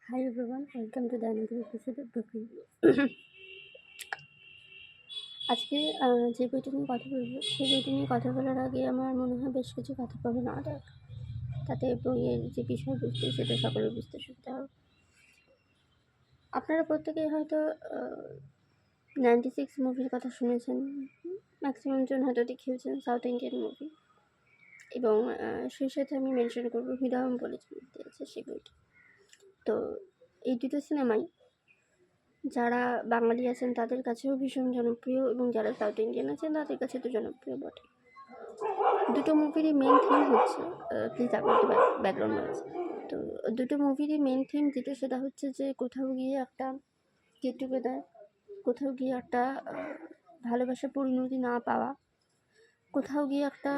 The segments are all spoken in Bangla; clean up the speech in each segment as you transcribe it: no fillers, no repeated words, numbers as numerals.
Hi everyone, welcome to the another episode of Book Review. আজকে যে বইটা নিয়ে কথা বলবো সেই বইটা নিয়ে কথা বলার আগে আমার মনে হয় বেশ কিছু কথা বলে নেওয়া দরকার, তাতে বইয়ের যে বিষয়বস্তু সেটা সকলের বুঝতে সুবিধা হবে। আপনারা প্রত্যেকেই হয়তো 96 মুভির কথা শুনেছেন, ম্যাক্সিমাম জন হয়তো দেখিয়েছেন সাউথ ইন্ডিয়ান মুভি, এবং সেই সাথে আমি মেনশন করবো হৃদয়ম বলে যে মুভি আছে সেই বইটা। তো এই দুটো সিনেমাই যারা বাঙালি আছেন তাদের কাছেও ভীষণ জনপ্রিয়, এবং যারা সাউথ ইন্ডিয়ান আছেন তাদের কাছে তো জনপ্রিয় বটে। দুটো মুভিরই মেন থিম হচ্ছে, প্লিজ আপনার একটু ব্যাকগ্রাউন্ড নয়েজ। তো দুটো মুভিরই মেন থিম যেটা সেটা হচ্ছে যে কোথাও গিয়ে একটা গেট টুগেদার, কোথাও গিয়ে একটা ভালোবাসার পরিণতি না পাওয়া, কোথাও গিয়ে একটা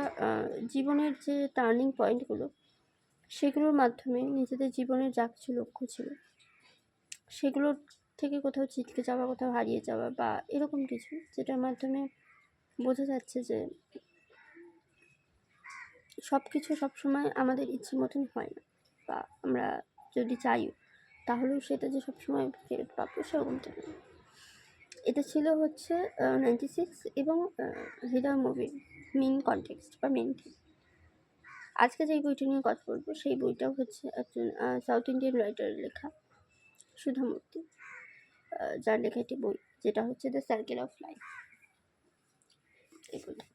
জীবনের যে টার্নিং পয়েন্টগুলো সেগুলোর মাধ্যমে নিজেদের জীবনের যা কিছু লক্ষ্য ছিল সেগুলোর থেকে কোথাও ছিটকে যাওয়া, কোথাও হারিয়ে যাওয়া, বা এরকম কিছু যেটার মাধ্যমে বোঝা যাচ্ছে যে সব কিছু সবসময় আমাদের ইচ্ছে মতন হয় না, বা আমরা যদি চাইও তাহলেও সেটা যে সবসময় ফেরত পাবো সেরকমটা না। এটা ছিল হচ্ছে 96 এবং হৃদয় মুভির মেন কনটেক্সট বা মেন থিম। আজকে যেই বইটা নিয়ে কথা বলবো সেই বইটাও হচ্ছে একজন সাউথ ইন্ডিয়ান রাইটারের লেখা, সুধা মূর্তি, যার লেখা একটি বই যেটা হচ্ছে দ্য সার্কেল অফ লাইফ। এই বইটা,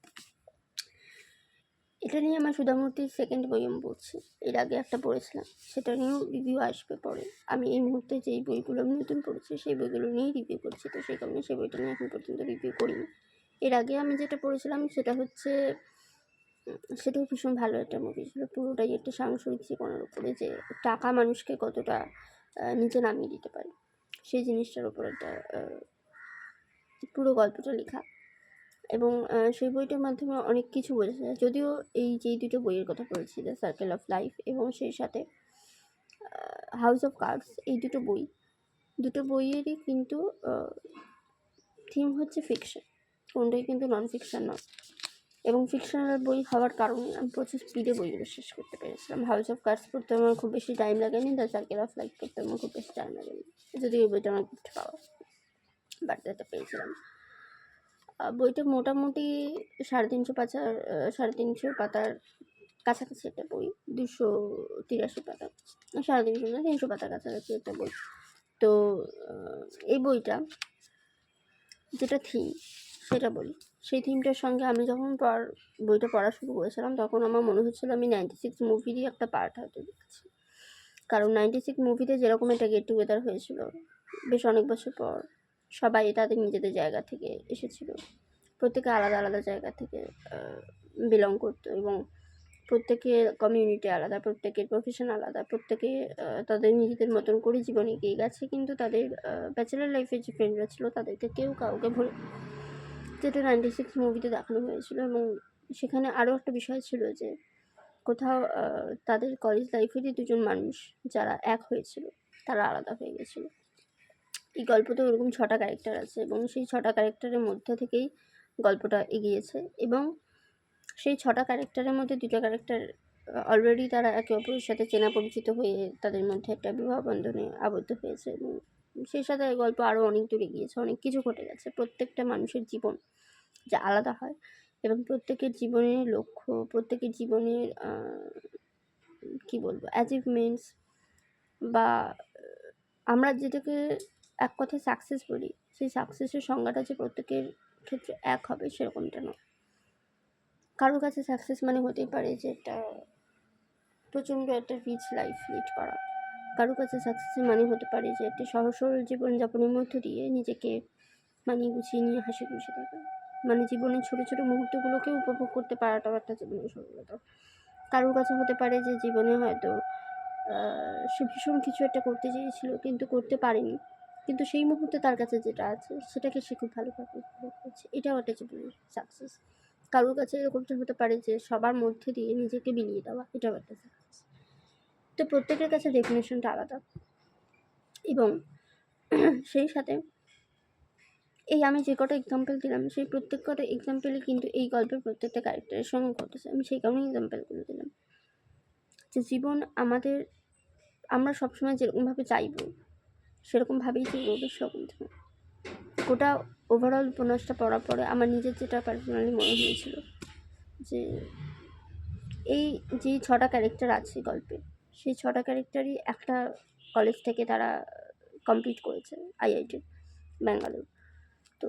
এটা নিয়ে আমার সুধা মূর্তির সেকেন্ড বই আমি পড়ছি। এর আগে একটা পড়েছিলাম, সেটা নিয়েও রিভিউ আসবে পরে। আমি এই মুহূর্তে যেই বইগুলো আমি নতুন পড়েছি সেই বইগুলো নিয়েই রিভিউ করছি, তো সেই কারণে সেই বইটা নিয়ে এখন পর্যন্ত রিভিউ করিনি। এর আগে আমি যেটা পড়েছিলাম সেটা হচ্ছে, সেটাও ভীষণ ভালো একটা মুভি ছিল। পুরোটাই একটা সাংসারিক জীবনের উপরে, যে টাকা মানুষকে কতটা নিচে নামিয়ে দিতে পারে সেই জিনিসটার উপর একটা পুরো গল্পটা লেখা। এবং সেই বইটার মাধ্যমে অনেক কিছু বোঝা যায়। যদিও এই যেই দুটো বইয়ের কথা বলেছি, দ্য সার্কেল অফ লাইফ এবং সেই সাথে হাউস অফ কার্ডস, এই দুটো বইয়েরই কিন্তু থিম হচ্ছে ফিকশন, কোনটাই কিন্তু নন ফিকশন নয়। এবং ফিকশনাল বই হওয়ার কারণে আমি প্রচুর স্পিডে বইগুলো শেষ করতে পেরেছিলাম। হাউস অফ কার্ডস পড়তে আমার খুব বেশি টাইম লাগেনি, দ্য সার্কেল অফ লাইফ পড়তে আমার খুব বেশি টাইম লাগেনি, যদি ওই বইটা আমার গিফট পাওয়া বার্থডেতে পেয়েছিলাম। বইটা মোটামুটি 350 পাতার কাছাকাছি একটা বই, 283 পাতা, 350 না 300 পাতার কাছাকাছি একটা বই। তো এই বইটা যেটা থিম সেটা বলি, সেই থিমটার সঙ্গে আমি যখন বইটা পড়া শুরু করেছিলাম তখন আমার মনে হচ্ছিলো আমি 96 মুভিরই একটা পার্ট হয়তো দেখছি। কারণ 96 মুভিতে যেরকম একটা গেট টুগেদার হয়েছিল বেশ অনেক বছর পর, সবাই তাদের নিজেদের জায়গা থেকে এসেছিল, প্রত্যেকে আলাদা আলাদা জায়গা থেকে বিলং করতো, এবং প্রত্যেকের কমিউনিটি আলাদা, প্রত্যেকের প্রফেশন আলাদা, প্রত্যেকে তাদের নিজেদের মতন করে জীবনে এগিয়ে গেছে, কিন্তু তাদের ব্যাচেলার লাইফের যে ফ্রেন্ডরা ছিল তাদেরকে কেউ কাউকে ভুলে, যেটা 96 মুভিতে দেখানো হয়েছিল। এবং সেখানে আরও একটা বিষয় ছিল যে কোথাও তাদের কলেজ লাইফেরই দুজন মানুষ যারা এক হয়েছিল তারা আলাদা হয়ে গেছিলো। এই গল্পতে ওরকম 6টা ক্যারেক্টার আছে, এবং সেই 6টা ক্যারেক্টারের মধ্যে থেকেই গল্পটা এগিয়েছে। এবং সেই 6টা ক্যারেক্টারের মধ্যে 2টা ক্যারেক্টার অলরেডি তারা একে অপরের সাথে চেনা পরিচিত হয়ে তাদের মধ্যে একটা বিবাহ বন্ধনে আবদ্ধ হয়েছে, এবং সেই সাথে গল্প আরও অনেক দূর এগিয়েছে, অনেক কিছু ঘটে গেছে। প্রত্যেকটা মানুষের জীবন যা আলাদা হয়, এবং প্রত্যেকের জীবনের লক্ষ্য, প্রত্যেকের জীবনের কী বলবো অ্যাচিভমেন্টস, বা আমরা যেটাকে এক কথায় সাকসেস বলি, সেই সাকসেসের সংজ্ঞাটা যে প্রত্যেকের ক্ষেত্রে এক হবে সেরকমটা নয়। কারোর কাছে সাকসেস মানে হতেই পারে যে একটা প্রচণ্ড একটা রিচ লাইফ লিড করা, কারোর কাছে সাকসেসের মানে হতে পারে যে একটি সহজ সরল জীবনযাপনের মধ্য দিয়ে নিজেকে মানিয়ে গুছিয়ে নিয়ে হাসি খুশি থাকা, মানে জীবনের ছোটো ছোটো মুহূর্তগুলোকে উপভোগ করতে পারাটাও একটা জীবনের সফলতা। কারোর কাছে হতে পারে যে জীবনে হয়তো সে ভীষণ কিছু একটা করতে চেয়েছিল কিন্তু করতে পারেনি, কিন্তু সেই মুহূর্তে তার কাছে যেটা আছে সেটাকে সে খুব ভালোভাবে উপভোগ করছে, এটাও একটা জীবনের সাকসেস। কারোর কাছে এরকমটা হতে পারে যে সবার মধ্যে দিয়ে নিজেকে বিলিয়ে দেওয়া, এটাও একটা সাকসেস। তো প্রত্যেকের কাছে ডেফিনেশনটা আলাদা। এবং সেই সাথে এই আমি যে কটা এক্সাম্পল দিলাম সেই প্রত্যেক কটা এক্সাম্পলই কিন্তু এই গল্পের প্রত্যেকটা ক্যারেক্টারের সঙ্গে ঘটেছে। আমি সেই কারণেই এক্সাম্পলগুলো দিলাম যে জীবন আমাদের আমরা সবসময় যেরকমভাবে চাইবো সেরকমভাবেই যে এগোবে সেরকম না। গোটা ওভারঅল উপন্যাসটা পড়ার পরে আমার নিজের যেটা পার্সোনালি মনে হয়েছিল যে এই যে 6টা ক্যারেক্টার আছে গল্পে, সেই 6টা ক্যারেক্টারই একটা কলেজ থেকে তারা কমপ্লিট করেছে, আইআইটি ব্যাঙ্গালোর। তো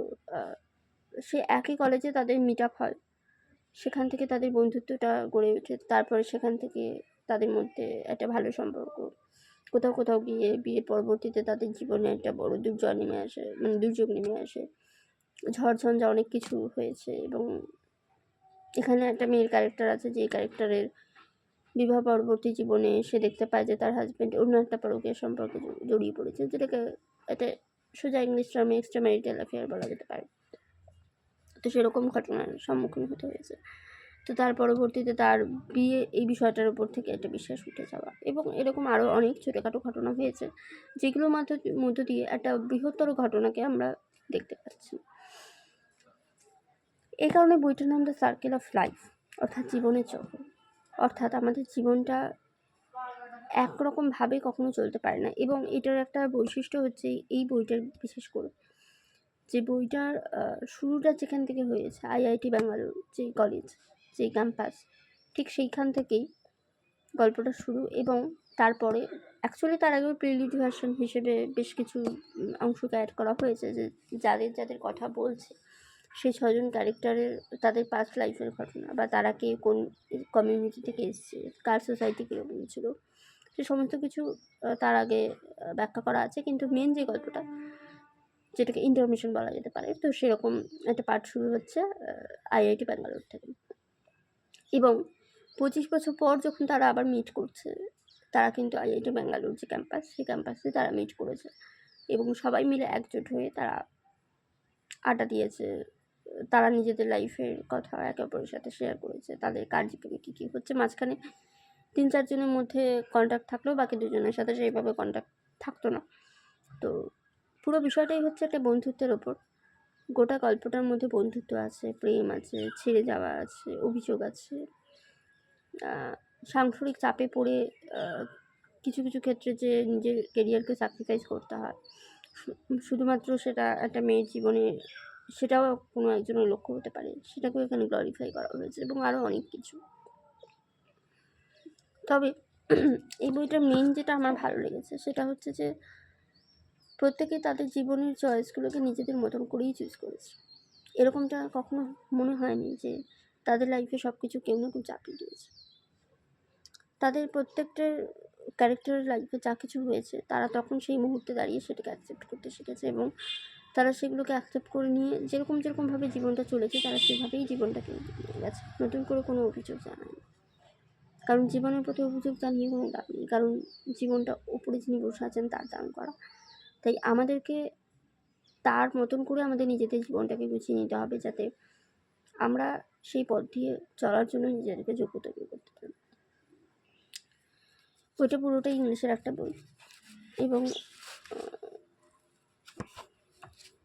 সে একই কলেজে তাদের মিট আপ হয়, সেখান থেকে তাদের বন্ধুত্বটা গড়ে ওঠে। তারপরে সেখান থেকে তাদের মধ্যে একটা ভালো সম্পর্ক, কোথাও কোথাও গিয়ে বিয়ের পরবর্তীতে তাদের জীবনে একটা বড় দুর্যোগ নেমে আসে, মানে দুর্যোগ নেমে আসে, ঝড়ঝঞ্ঝা অনেক কিছু হয়েছে। এবং এখানে একটা মেয়ের ক্যারেক্টার আছে, যে ক্যারেক্টারের বিবাহ পরবর্তী জীবনে সে দেখতে পায় যে তার হাজব্যান্ড অন্য একটা পরকীয়া সম্পর্কে জড়িয়ে পড়েছে, যেটাকে একটা সোজা ইংলিশ টার্মে এক্সট্রা ম্যারিটাল অ্যাফেয়ার বলা যেতে পারে। তো সেরকম ঘটনার সম্মুখীন হতে হয়েছে। তো তার পরবর্তীতে তার বিয়ে, এই বিষয়টার উপর থেকে একটা বিশ্বাস উঠে যাওয়া, এবং এরকম আরও অনেক ছোটোখাটো ঘটনা হয়েছে, যেগুলোর মধ্য দিয়ে একটা বৃহত্তর ঘটনাকে আমরা দেখতে পাচ্ছি। এই কারণে বইটার নাম দ্য সার্কেল অফ লাইফ, অর্থাৎ জীবনের চক্র। অর্থাৎ আমাদের জীবনটা একরকমভাবে কখনো চলতে পারে না। এবং এটার একটা বৈশিষ্ট্য হচ্ছে এই বইটার, বিশেষ করে যে বইটার শুরুটা যেখান থেকে হয়েছে, আইআইটি ব্যাঙ্গালোর যে কলেজ, যে ক্যাম্পাস, ঠিক সেইখান থেকেই গল্পটা শুরু। এবং তারপরে অ্যাকচুয়ালি তার আগেও প্রিলিড ভার্সন হিসেবে বেশ কিছু অংশকে অ্যাড করা হয়েছে, যে যাদের কথা বলছে সেই 6জন ক্যারেক্টারের তাদের পাস্ট লাইফের ঘটনা, বা তারা কে কোন কমিউনিটি থেকে এসছে, কার সোসাইটি কীরকম ছিল, সে সমস্ত কিছু তার আগে ব্যাখ্যা করা আছে। কিন্তু মেন যে গল্পটা, যেটাকে ইন্টারমিশন বলা যেতে পারে, তো সেরকম একটা পার্ট শুরু হচ্ছে আইআইটি ব্যাঙ্গালোর থেকে। এবং 25 বছর পর যখন তারা আবার মিট করছে, তারা কিন্তু আইআইটি ব্যাঙ্গালোর যে ক্যাম্পাস, সেই ক্যাম্পাসে তারা মিট করেছে, এবং সবাই মিলে একজোট হয়ে তারা আড্ডা দিয়েছে, তারা নিজেদের লাইফের কথা একে অপরের সাথে শেয়ার করেছে, তাদের কার্যক্রমে কী কী হচ্ছে। মাঝখানে 3-4 জনের মধ্যে কন্ট্যাক্ট থাকলেও বাকি 2জনের সাথে সেইভাবে কন্ট্যাক্ট থাকতো না। তো পুরো বিষয়টাই হচ্ছে একটা বন্ধুত্বের ওপর। গোটা গল্পটার মধ্যে বন্ধুত্ব আছে, প্রেম আছে, ছেড়ে যাওয়া আছে, অভিযোগ আছে, সাংসারিক চাপে পড়ে কিছু কিছু ক্ষেত্রে যে নিজের কেরিয়ারকে স্যাক্রিফাইস করতে হয়, শুধুমাত্র সেটা একটা মেয়ের জীবনে, সেটাও কোনো একজনের লক্ষ্য হতে পারে, সেটাকেও এখানে গ্লোরিফাই করা হয়েছে, এবং আরও অনেক কিছু। তবে এই বইটার মেন যেটা আমার ভালো লেগেছে সেটা হচ্ছে যে প্রত্যেকে তাদের জীবনের চয়েসগুলোকে নিজেদের মতন করেই চুজ করেছে। এরকমটা কখনো মনে হয়নি যে তাদের লাইফে সব কিছু কেউ না কেউ চাপিয়ে দিয়েছে। তাদের প্রত্যেকটার ক্যারেক্টারের লাইফে যা কিছু হয়েছে, তারা তখন সেই মুহূর্তে দাঁড়িয়ে সেটাকে অ্যাকসেপ্ট করতে শিখেছে, এবং তারা সেগুলোকে অ্যাকসেপ্ট করে নিয়ে যেরকমভাবে জীবনটা চলেছে, তারা সেভাবেই জীবনটাকে নিয়ে গেছে, নতুন করে কোনো অভিযোগ জানায়নি। কারণ জীবনের প্রতি অভিযোগ জানিয়ে কোনো লাভ নেই, কারণ জীবনটা উপরে যিনি বসে আছেন তার দান করা। তাই আমাদেরকে তার মতন করে আমাদের নিজেদের জীবনটাকে গুছিয়ে নিতে হবে, যাতে আমরা সেই পথ দিয়ে চলার জন্য নিজেদেরকে যোগ্য তৈরি করতে পারি। বইটা পুরোটাই ইংলিশের একটা বই, এবং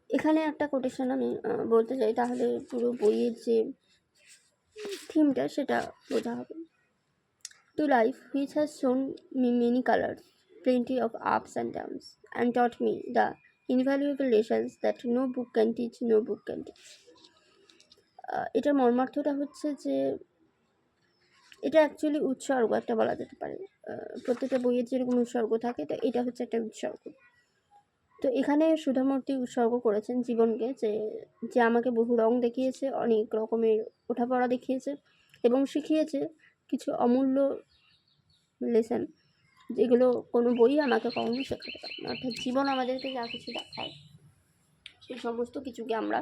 এখানে একটা কোটেশন আমি বলতে চাই, তাহলে পুরো বইয়ের যে থিমটা সেটা বোঝা হবে। To life which has shown me many colors, plenty of ups and downs, and taught me the invaluable lessons that no book can teach, no book can teach. এটার মর্মার্থটা হচ্ছে যে এটা অ্যাকচুয়ালি উৎসর্গ একটা বলা যেতে পারে। প্রত্যেকটা বইয়ের যেরকম উৎসর্গ থাকে, তো এটা হচ্ছে একটা উৎসর্গ। তো এখানে সুধামূর্তি উৎসর্গ করেছেন জীবনকে, যে আমাকে বহু রং দেখিয়েছে, অনেক রকমের ওঠাপড়া দেখিয়েছে, এবং শিখিয়েছে কিছু অমূল্য লেসন, যেগুলো কোনো বই আমাকে কখনো শেখাতে পারে না। অর্থাৎ জীবন আমাদেরকে যা কিছু দেখায়, সেই সমস্ত কিছুকে আমরা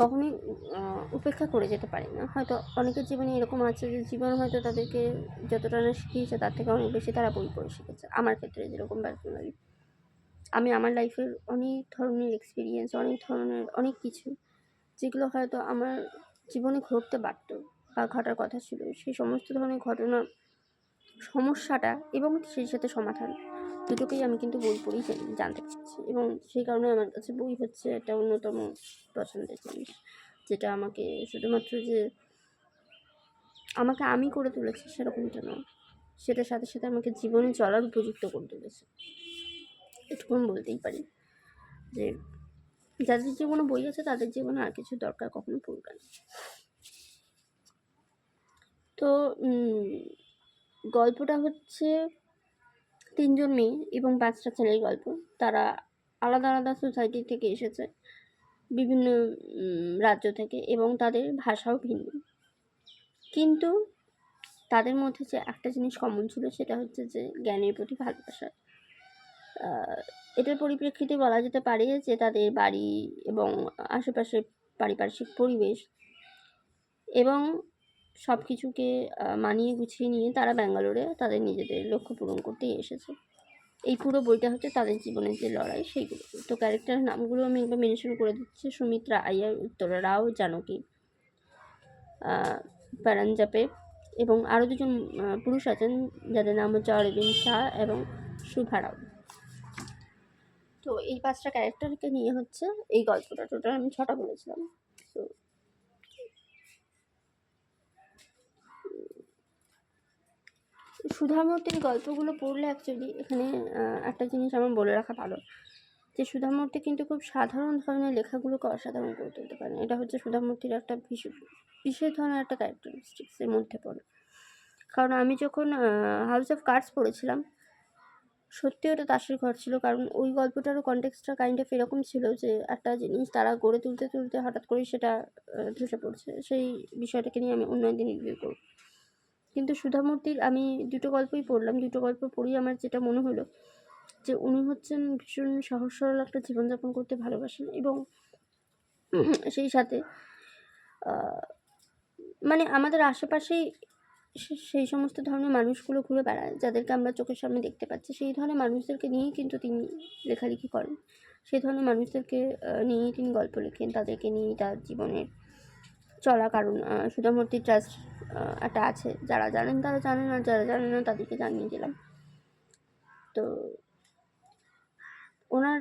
কখনোই উপেক্ষা করে যেতে পারি না। হয়তো অনেকের জীবনে এরকম আছে যে জীবন হয়তো তাদেরকে যতটা না শিখিয়েছে তার থেকে অনেক বেশি তারা বই পড়ে শিখেছে। আমার ক্ষেত্রে যেরকম পার্সোনালি আমি আমার লাইফের অনেক ধরনের এক্সপিরিয়েন্স, অনেক ধরনের অনেক কিছু, যেগুলো হয়তো আমার জীবনে ঘটতে পারত বা ঘটার কথা ছিল, সেই সমস্ত ধরনের ঘটনা, সমস্যাটা এবং সেই সাথে সমাধান, দুটোকেই আমি কিন্তু বই পড়েই জানতে পারছি। এবং সেই কারণে আমার কাছে বই হচ্ছে একটা অন্যতম পছন্দের জিনিস, যেটা আমাকে শুধুমাত্র যে আমাকে আমি করে তুলেছি সেরকমটা নয়, সেটার সাথে সাথে আমাকে জীবনে চলার উপযুক্ত করে তুলেছে। এটুকু আমি বলতেই পারি যে যাদের জীবনে বই আছে তাদের জীবনে আর কিছু দরকার কখনো পড়বে না। তো গল্পটা হচ্ছে 3 জন মেয়ে এবং 5টা ছেলের গল্প। তারা আলাদা আলাদা সোসাইটি থেকে এসেছে, বিভিন্ন রাজ্য থেকে, এবং তাদের ভাষাও ভিন্ন। কিন্তু তাদের মধ্যে যে একটা জিনিস কমন ছিল সেটা হচ্ছে যে জ্ঞানের প্রতি ভালোবাসা। এটার পরিপ্রেক্ষিতে বলা যেতে পারে যে তাদের বাড়ি এবং আশেপাশের পারিপার্শ্বিক পরিবেশ এবং সব কিছুকে মানিয়ে গুছিয়ে নিয়ে তারা ব্যাঙ্গালোরে তাদের নিজেদের লক্ষ্য পূরণ করতেই এসেছে। এই পুরো বইটা হচ্ছে তাদের জীবনের যে লড়াই সেইগুলো। তো ক্যারেক্টারের নামগুলো আমি একবার মেনশন করে দিচ্ছি: সুমিত্রা আইয়ার, উত্তরা রাও, জানকী, পারাঞ্জাপে, এবং আরও দুজন পুরুষ আছেন যাদের নাম হচ্ছে অরবিন্দ শাহ এবং শুভা রাও। তো এই 5টা ক্যারেক্টারকে নিয়ে হচ্ছে এই গল্পটা। টোটাল আমি 6টা বলেছিলাম। তো সুধামূর্তির গল্পগুলো পড়লে অ্যাকচুয়ালি এখানে একটা জিনিস আমার বলে রাখা ভালো, যে সুধামূর্তি কিন্তু খুব সাধারণ ধরনের লেখাগুলোকে অসাধারণ করে তুলতে পারেন। এটা হচ্ছে সুধামূর্তির একটা বিশেষ ধরনের একটা ক্যারেক্টারিস্টিক্সের মধ্যে পড়ে। কারণ আমি যখন হাউস অফ কার্ডস পড়েছিলাম, সত্যি ওটা তাসের ঘর ছিল। কারণ ওই গল্পটারও কনটেক্সটটা কাইন্ড অফ এরকম ছিল যে একটা জিনিস তারা গড়ে তুলতে তুলতে হঠাৎ করেই সেটা ধসে পড়ছে। সেই বিষয়টাকে নিয়ে আমি অন্য একদিন রিভিউ করব। কিন্তু সুধামূর্তির আমি 2টো গল্পই পড়লাম। 2টো গল্প পড়েই আমার যেটা মনে হলো যে উনি হচ্ছেন ভীষণ সহজ সরল একটা জীবনযাপন করতে ভালোবাসেন, এবং সেই সাথে মানে আমাদের আশেপাশেই সেই সমস্ত ধরনের মানুষগুলো ঘুরে বেড়ায় যাদেরকে আমরা চোখের সামনে দেখতে পাচ্ছি। সেই ধরনের মানুষদেরকে নিয়েই কিন্তু তিনি লেখালেখি করেন। সেই ধরনের মানুষদেরকে নিয়েই তিনি গল্প লেখেন, তাদেরকে নিয়েই তার জীবনের চলা। কারণ সুধামূর্তি ট্রাস্ট একটা আছে, যারা জানেন তারা জানেন, আর যারা জানেন না তাদেরকে জানিয়ে দিলাম। তো ওনার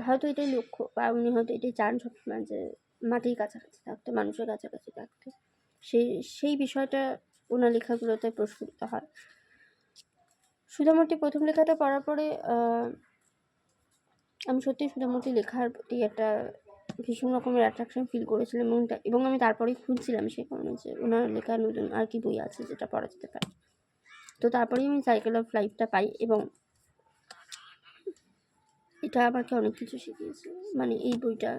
হয়তো এটাই লক্ষ্য, বা উনি হয়তো এটাই চান সবসময়, যে মাটির কাছাকাছি থাকতে, মানুষের কাছাকাছি থাকতে। সেই বিষয়টা ওনার লেখাগুলোতে প্রস্ফুটিত হয়। সুধামূর্তি প্রথম লেখাটা পড়ার পরে আমি সত্যিই সুধামূর্তি লেখার প্রতি একটা ভীষণ রকমের অ্যাট্রাকশন ফিল করেছিলাম, এবং আমি তারপরেই খুঁজছিলাম সেই কারণে যে ওনার লেখা নতুন আর কি বই আছে যেটা পড়া যেতে পারে। তো তারপরেই আমি সাইকেল অফ লাইফটা পাই, এবং এটা আমাকে অনেক কিছু শিখিয়েছে। মানে এই বইটা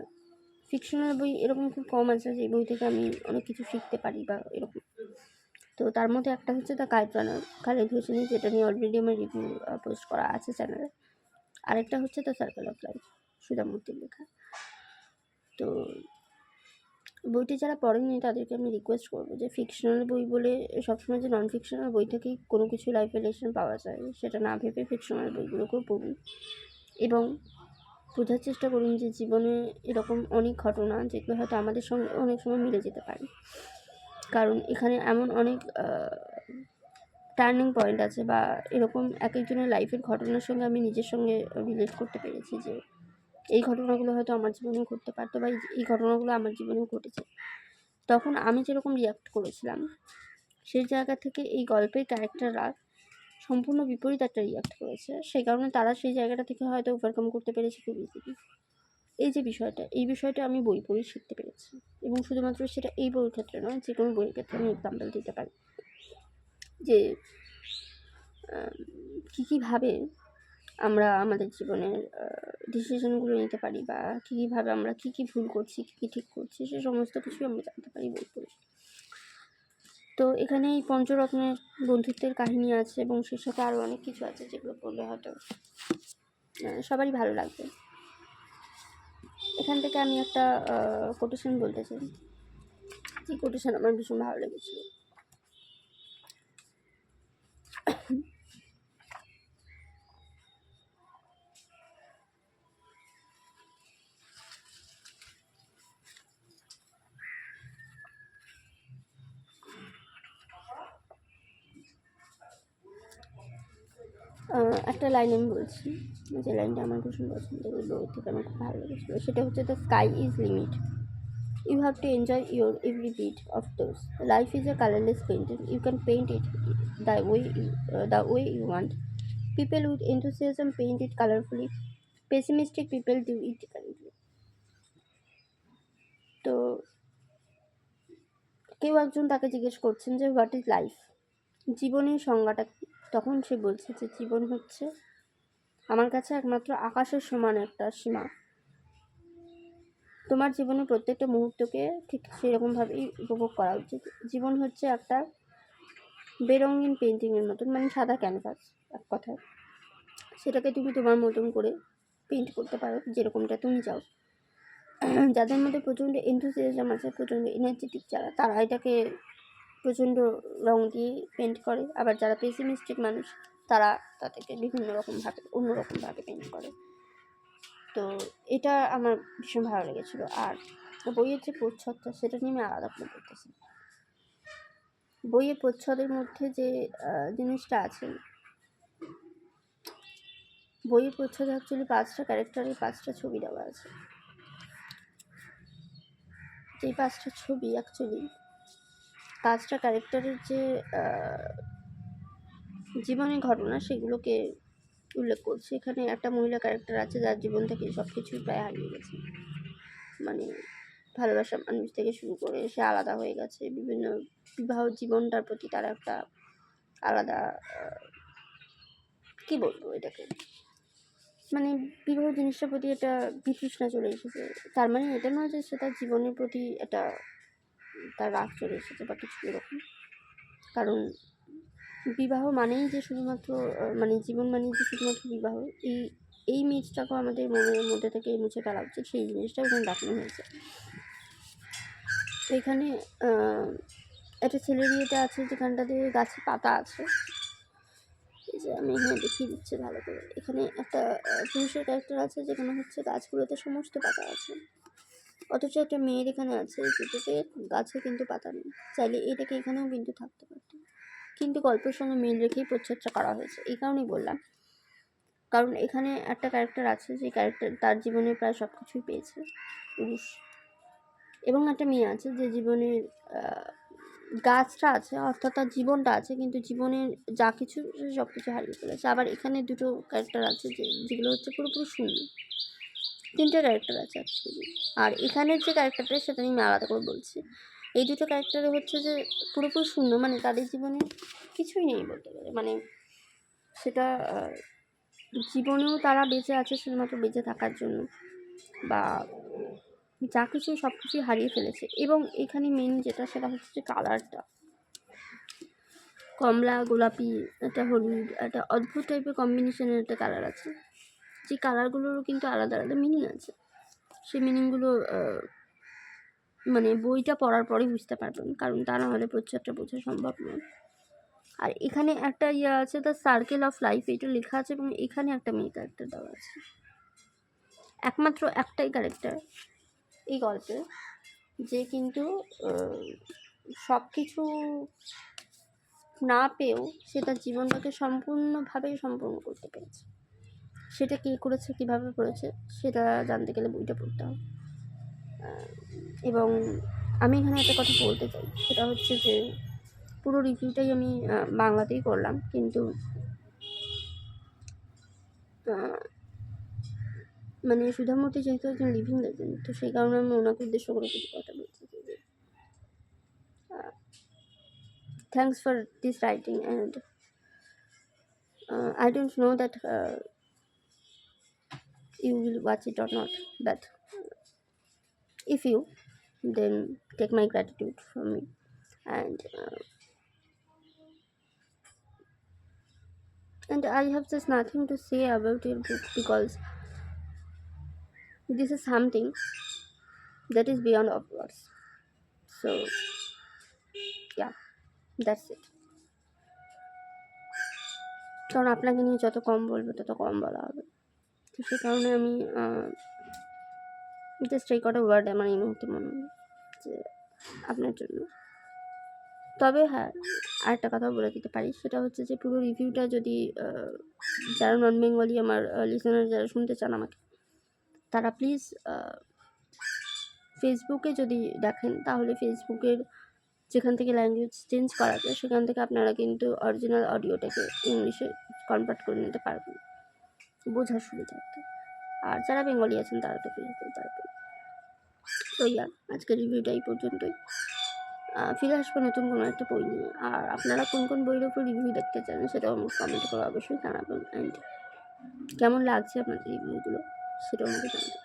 ফিকশনাল বই এরকম খুব কম আছে যে বই থেকে আমি অনেক কিছু শিখতে পারি বা এরকম। তো তার মধ্যে একটা হচ্ছে দ্য কাইট রানার, খালিদ হোসেনি, যেটা নিয়ে অলরেডি আমার রিভিউ পোস্ট করা আছে চ্যানেলে। আরেকটা হচ্ছে দ্য সার্কেল অফ লাইফ, সুধামূর্তির লেখা। তো বইটি যারা পড়েননি তাদেরকে আমি রিকোয়েস্ট করবো যে ফিকশনাল বই বলে সবসময় যে নন ফিকশনাল বই থেকেই কোনো কিছু লাইফ রিলেশন পাওয়া যায় সেটা না ভেবে ফিকশনাল বইগুলোকেও পড়ুন, এবং বোঝার চেষ্টা করুন যে জীবনে এরকম অনেক ঘটনা যেগুলো হয়তো আমাদের সঙ্গে অনেক সময় মিলে যেতে পারে। কারণ এখানে এমন অনেক টার্নিং পয়েন্ট আছে, বা এরকম এক একজনের লাইফের ঘটনার সঙ্গে আমি নিজের সঙ্গে রিলেট করতে পেরেছি যে এই ঘটনাগুলো হয়তো আমার জীবনেও ঘটতে পারতো, বা এই ঘটনাগুলো আমার জীবনেও ঘটেছে। তখন আমি যেরকম রিয়াক্ট করেছিলাম, সেই জায়গা থেকে এই গল্পের ক্যারেক্টাররা সম্পূর্ণ বিপরীত একটা রিয়াক্ট করেছে। সেই কারণে তারা সেই জায়গাটা থেকে হয়তো ওভারকাম করতে পেরেছে খুব ইজিলি। এই যে এই বিষয়টা আমি বই পড়েই শিখতে পেরেছি, এবং শুধুমাত্র সেটা এই বইয়ের ক্ষেত্রে নয়, যে কোনো বইয়ের ক্ষেত্রে আমি এক্সাম্পল দিতে পারি যে কীভাবে আমরা আমাদের জীবনের ডিসিশনগুলো নিতে পারি, বা কীভাবে আমরা কী ভুল করছি, কী ঠিক করছি, সে সমস্ত কিছুই আমরা জানতে পারি বই পড়ে। তো এখানে এই পঞ্চরত্নের বন্ধুত্বের কাহিনী আছে, এবং সেই সাথে আরও অনেক কিছু আছে যেগুলো পড়লে হয়তো সবারই ভালো লাগবে। এখান থেকে আমি একটা কোটেশন বলতে চাই, যে কোটেশন আমার ভীষণ ভালো লেগেছিল। একটা লাইন আমি বলছি, যে লাইনটা আমার ভীষণ পছন্দের, ওই বই থেকে আমার খুব ভালো লেগেছিলো। সেটা হচ্ছে the sky is limit. You have to enjoy your every bit of those. Life is a colorless painting. You can paint it the way you want. People with enthusiasm paint it colorfully. Pessimistic people do it differently. তো কেউ একজন তাকে জিজ্ঞেস করছেন যে হোয়াট ইজ লাইফ, জীবনের সংজ্ঞাটা কী? তখন সে বলছে যে জীবন হচ্ছে আমার কাছে একমাত্র আকাশের সমান একটা সীমা। তোমার জীবনের প্রত্যেকটা মুহূর্তকে ঠিক সেরকমভাবেই উপভোগ করা উচিত। জীবন হচ্ছে একটা বেরঙিন পেন্টিংয়ের মতন, মানে সাদা ক্যানভাস এক কথায়। সেটাকে তুমি তোমার মতন করে পেন্ট করতে পারো যেরকমটা তুমি চাও। যাদের মধ্যে প্রচণ্ড এনথুসিয়াজম আছে, প্রচণ্ড এনার্জেটিক যারা, তারা এটাকে প্রচণ্ড রং দিয়ে পেন্ট করে। আবার যারা পেসিমিস্টিক মানুষ, তারা তাদেরকে বিভিন্ন রকমভাবে অন্যরকমভাবে পেন্ট করে। তো এটা আমার ভীষণ ভালো লেগেছিলো। আর বইয়ের যে প্রচ্ছদটা, সেটা নিয়ে আমি আলাদা করে বলতেছি। বইয়ের প্রচ্ছদের মধ্যে যে জিনিসটা আছে, বইয়ের প্রচ্ছদে অ্যাকচুয়ালি 5টা ক্যারেক্টারের 5টা ছবি দেওয়া আছে। যে 5টা ছবি অ্যাকচুয়ালি 5টা ক্যারেক্টারের যে জীবনের ঘটনা, সেগুলোকে উল্লেখ করছে। এখানে একটা মহিলা ক্যারেক্টার আছে যার জীবন থেকে সব কিছুই প্রায় হারিয়ে গেছে, মানে ভালোবাসা মানুষ থেকে শুরু করে সে আলাদা হয়ে গেছে। বিভিন্ন বিবাহ জীবনটার প্রতি তার একটা আলাদা কী বলবো এটাকে, মানে বিবাহ জিনিসটার প্রতি একটা বিতৃষ্ণা চলে এসেছে। তার মানে এটা নয় যে সে তার জীবনের প্রতি একটা তার রাগ চলে এসেছে বা কিছু এরকম। কারণ বিবাহ মানেই যে শুধুমাত্র মানে জীবন মানেই যে শুধুমাত্র বিবাহ, এই ইমেজটাকেও আমাদের মনের মধ্যে থেকে মুছে ফেলা উচিত। সেই জিনিসটাও এখানে দেখানো হয়েছে। তো এখানে একটা ছেলের ইয়েটা আছে যেখানটাতে গাছে পাতা আছে, এই যে আমি এখানে দেখিয়ে দিচ্ছি ভালো করে। এখানে একটা পুরুষের ক্যারেক্টার আছে যেখানে হচ্ছে গাছগুলোতে সমস্ত পাতা আছে, অথচ একটা মেয়ের এখানে আছে যেটাতে গাছে কিন্তু পাতা নেই। চাইলে এটাকে এখানেও কিন্তু থাকতে পারত, কিন্তু গল্পের সঙ্গে মিল রেখেই প্রচ্ছদটা করা হয়েছে। এই কারণেই বললাম, কারণ এখানে একটা ক্যারেক্টার আছে যে ক্যারেক্টার তার জীবনে প্রায় সব কিছুই পেয়েছে, পুরুষ, এবং একটা মেয়ে আছে যে জীবনের গাছটা আছে, অর্থাৎ তার জীবনটা আছে, কিন্তু জীবনের যা কিছু সব কিছু হারিয়ে ফেলেছে। আবার এখানে দুটো ক্যারেক্টার আছে যেগুলো হচ্ছে পুরোপুরি শূন্য। 3টে ক্যারেক্টার আছে অ্যাকচুয়ালি। আর এখানের যে ক্যারেক্টারটা সেটা আমি আলাদা করে বলছি। এই দুটো ক্যারেক্টারে হচ্ছে যে পুরোপুরি শূন্য, মানে তাদের জীবনে কিছুই নেই বলতে গেলে। মানে সেটা জীবনেও তারা বেঁচে আছে শুধুমাত্র বেঁচে থাকার জন্য, বা যা কিছু সব কিছুই হারিয়ে ফেলেছে। এবং এখানে মেন যেটা, সেটা হচ্ছে যে কালারটা কমলা, গোলাপি, একটা হলুদ, একটা অদ্ভুত টাইপের কম্বিনেশনের একটা কালার আছে। যে কালারগুলোরও কিন্তু আলাদা আলাদা মিনিং আছে। সেই মিনিংগুলো মানে বইটা পড়ার পরেই বুঝতে পারবেন, কারণ তা না হলে প্রচ্ছদটা বোঝা সম্ভব নয়। আর এখানে একটা আছে, দ্য সার্কেল অফ লাইফ, এটা লেখা আছে, এবং এখানে একটা মেয়ে ক্যারেক্টার দেওয়া আছে। একমাত্র একটাই ক্যারেক্টার এই গল্পে যে কিন্তু সব কিছু না পেয়েও সে তার জীবনটাকে সম্পূর্ণ করতে পেরেছে। সেটা কে করেছে, কীভাবে করেছে, সেটা জানতে গেলে বইটা পড়তে হবে। এবং আমি এখানে একটা কথা বলতে চাই, সেটা হচ্ছে যে পুরো রিভিউটাই আমি বাংলাতেই করলাম, কিন্তু মানে সুধামূর্তি যেহেতু একজন লিভিং লেজেন্ড, তো সেই কারণে আমি ওনাকে উদ্দেশ্য করে কিছু কথা বলতে চাই। Thanks for this writing, and I don't know that you will watch it or not, but if you, then take my gratitude from me. And I have just nothing to say about your book, because this is something that is beyond of words. So yeah, that's it. কারণ আপনাকে নিয়ে যত কম বলবো তত কম বলা হবে, তো সে কারণে আমি জাস্ট এই কটা ওয়ার্ড আমার এই মুহূর্তে মনে হয় যে আপনার জন্য। তবে হ্যাঁ, আরেকটা কথা বলে দিতে পারি, সেটা হচ্ছে যে পুরো রিভিউটা যদি যারা নন বেঙ্গলি আমার লিসেনার যারা শুনতে চান আমাকে, তারা প্লিজ ফেসবুকে যদি দেখেন তাহলে ফেসবুকের যেখান থেকে ল্যাঙ্গুয়েজ চেঞ্জ করা যায় সেখান থেকে আপনারা কিন্তু অরিজিনাল অডিওটাকে ইংলিশে কনভার্ট করে নিতে পারবেন বোঝার সুবিধার্থে। আর যারা বেঙ্গলি আছেন তারা তো পেয়ে পারবেন। তো আজকের রিভিউটা এই পর্যন্তই। ফিরে আসবো নতুন কোনো একটা বই নিয়ে। আর আপনারা কোন কোন বইয়ের উপর রিভিউ দেখতে চান সেটাও আমাকে কমেন্ট করে অবশ্যই জানাবেন, অ্যান্ড কেমন লাগছে আপনাদের রিভিউগুলো সেটাও আমাকে জানাবেন।